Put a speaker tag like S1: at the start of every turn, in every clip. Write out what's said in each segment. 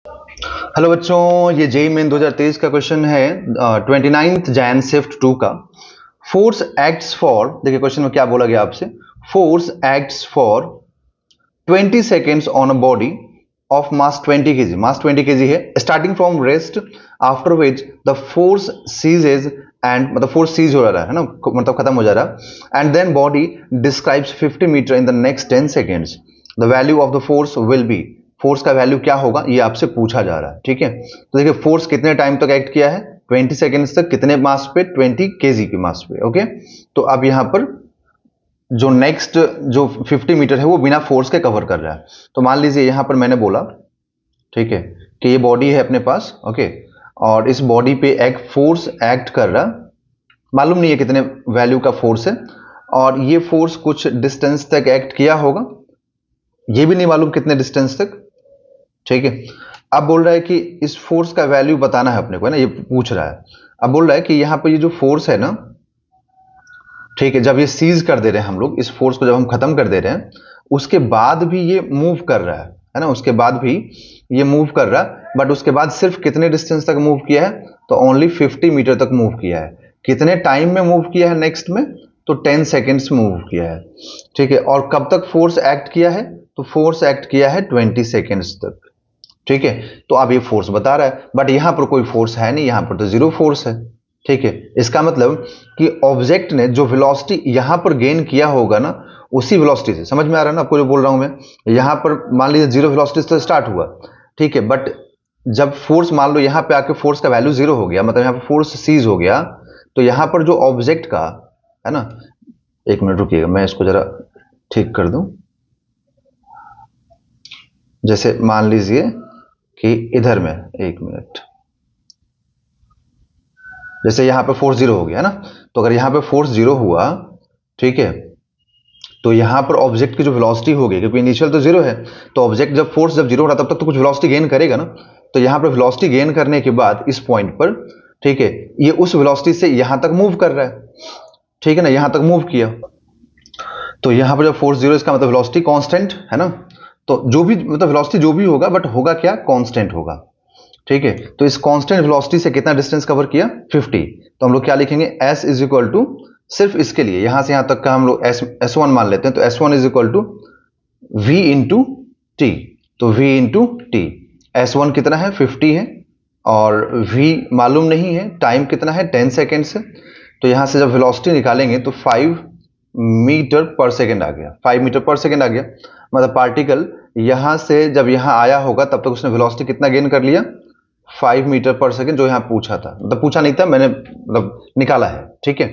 S1: Hello बच्चों, ये JEE main 2023 का क्वेश्चन है 29 जैन शिफ्ट 2 का। फोर्स एक्ट्स फॉर, देखिए क्वेश्चन में क्या बोला गया आपसे, force acts for 20 seconds on a body of mass 20 kg, mass 20 kg है, starting from rest after which the force सीजेज and, मतलब फोर्स सीज हो रहा है ना, मतलब खत्म हो जा रहा है, and then body describes 50 metre in the next 10 seconds, the value of the force will be, force का वैल्यू क्या होगा ये आपसे पूछा जा रहा है। ठीक है, तो देखिए फोर्स कितने टाइम तक एक्ट किया है, 20 सेकेंड्स तक, कितने मास पे, 20 kg की मास पे। ओके, तो अब यहां पर जो नेक्स्ट जो 50 मीटर है वो बिना फोर्स के कवर कर रहा है। तो मान लीजिए यहां पर मैंने बोला, ठीक है, कि ये बॉडी है अपने पास, ओके, और इस बॉडी पे एक फोर्स एक्ट कर रहा, मालूम नहीं है कितने वैल्यू का फोर्स है, और ये फोर्स कुछ डिस्टेंस तक एक्ट किया होगा, ये भी नहीं मालूम कितने डिस्टेंस तक। ठीक है, अब बोल रहा है कि इस फोर्स का वैल्यू बताना है अपने को, है ना, ये पूछ रहा है। अब बोल रहा है कि यहां पर ये जो फोर्स है ना, ठीक है, जब ये सीज कर दे रहे हैं हम लोग, इस फोर्स को जब हम खत्म कर दे रहे हैं, उसके बाद भी ये मूव कर रहा है ना, उसके बाद भी ये मूव कर रहा है, बट उसके बाद सिर्फ कितने डिस्टेंस तक मूव किया है, तो ओनली 50 मीटर तक मूव किया है। कितने टाइम में मूव किया है नेक्स्ट में, तो 10 सेकेंड्स में मूव किया है। ठीक है, और कब तक फोर्स एक्ट किया है, तो फोर्स एक्ट किया है 20 सेकेंड्स तक। ठीक है, तो अब ये फोर्स बता रहा है, बट यहां पर कोई फोर्स है नहीं, यहां पर तो जीरो फोर्स है। ठीक है, इसका मतलब कि ऑब्जेक्ट ने जो वेलोसिटी यहां पर गेन किया होगा ना, उसी वेलोसिटी से, समझ में आ रहा है ना आपको जो बोल रहा हूं मैं, यहां पर मान लीजिए जीरो वेलोसिटी से स्टार्ट हुआ, ठीक है, बट जब फोर्स मान लो यहां पे आके फोर्स का वैल्यू जीरो हो गया, मतलब यहां पर फोर्स सीज हो गया, तो यहां पर जो ऑब्जेक्ट का, है ना, एक मिनट रुकिएगा, मैं इसको जरा ठीक कर दूं। जैसे मान लीजिए कि इधर में, एक मिनट, जैसे यहां पे फोर्स जीरो हो गया ना, तो अगर यहां पे फोर्स जीरो हुआ, ठीक है, तो यहां पर ऑब्जेक्ट की जो वेलोसिटी होगी, क्योंकि इनिशियल तो जीरो है, तो ऑब्जेक्ट जब फोर्स जब जीरो हो रहा तब तक तो कुछ वेलोसिटी गेन करेगा ना, तो यहां पर वेलोसिटी गेन करने के बाद इस पॉइंट पर, ठीक है, ये उस वेलोसिटी से यहां तक मूव कर रहा है, ठीक है ना, यहां तक मूव किया, तो यहां पर जब फोर्स जीरो, इसका मतलब वेलोसिटी कांस्टेंट है ना, तो जो भी मतलब वेलोसिटी जो भी होगा, बट होगा क्या, कांस्टेंट होगा। ठीक है, तो इस कांस्टेंट वेलोसिटी से कितना डिस्टेंस कवर किया, 50, तो हम लोग क्या लिखेंगे, s इज इक्वल टू, सिर्फ इसके लिए यहां से यहां तक का हम लोग S1 मान लेते हैं, तो S1 is equal to v into t, तो v इंटू टी, S1 कितना है, 50 है, और v मालूम नहीं है, टाइम कितना है, 10 सेकेंड से, तो यहां से जब वेलोसिटी निकालेंगे तो 5 मीटर पर सेकेंड आ गया, 5 मीटर पर सेकेंड आ गया, मतलब पार्टिकल यहां से जब यहां आया होगा तब तक उसने वेलोसिटी कितना गेन कर लिया, 5 मीटर पर सेकेंड, जो यहां पूछा था, मतलब पूछा नहीं था मैंने, मतलब निकाला है। ठीक है,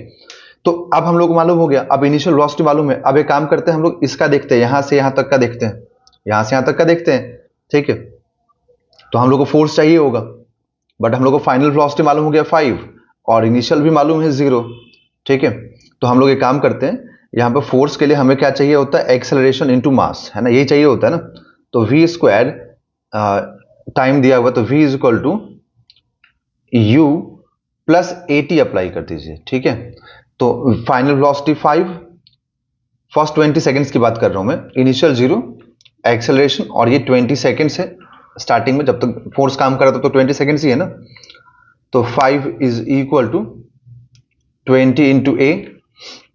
S1: तो अब हम लोग मालूम हो गया, अब इनिशियल वेलोसिटी मालूम है, अब एक काम करते हैं हम लोग, इसका देखते हैं, यहां से यहां तक का देखते हैं, यहां से यहां तक का देखते हैं। ठीक है, तो हम लोग को फोर्स चाहिए होगा, बट हम लोग को फाइनल वेलोसिटी मालूम हो गया 5, और इनिशियल भी मालूम है 0। ठीक है, तो हम लोग एक काम करते हैं, यहां पर फोर्स के लिए हमें क्या चाहिए होता है, एक्सेलरेशन इनटू मास, है ना, यही चाहिए होता है ना, तो वी स्क्वायर, टाइम दिया हुआ, तो v is equal to u plus AT apply कर दीजिए। ठीक है, तो फाइनल वेलोसिटी 5, फर्स्ट 20 सेकेंड्स की बात कर रहा हूं मैं, इनिशियल 0, एक्सेलरेशन, और ये 20 सेकेंड्स है, स्टार्टिंग में जब तक फोर्स काम कर रहा था तो 20 सेकेंड्स ही है ना, तो 5 इज इक्वल टू 20 इंटू ए,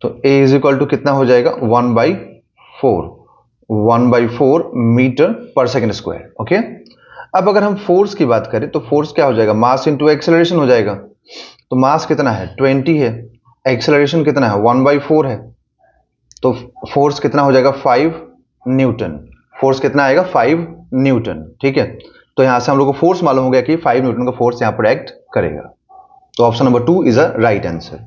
S1: तो a इज इक्वल टू कितना हो जाएगा, 1/4 मीटर पर सेकेंड स्क्वायर। ओके, अब अगर हम फोर्स की बात करें तो फोर्स क्या हो जाएगा, मास इंटू एक्सेलरेशन हो जाएगा, तो मास कितना है, 20 है, एक्सेलरेशन कितना है, 1/4 है, तो फोर्स कितना हो जाएगा, 5 न्यूटन, फोर्स कितना आएगा, 5 न्यूटन। ठीक है, तो यहां से हम लोग को फोर्स मालूम हो गया कि 5 न्यूटन का फोर्स यहां पर एक्ट करेगा, तो option number 2 is a right answer.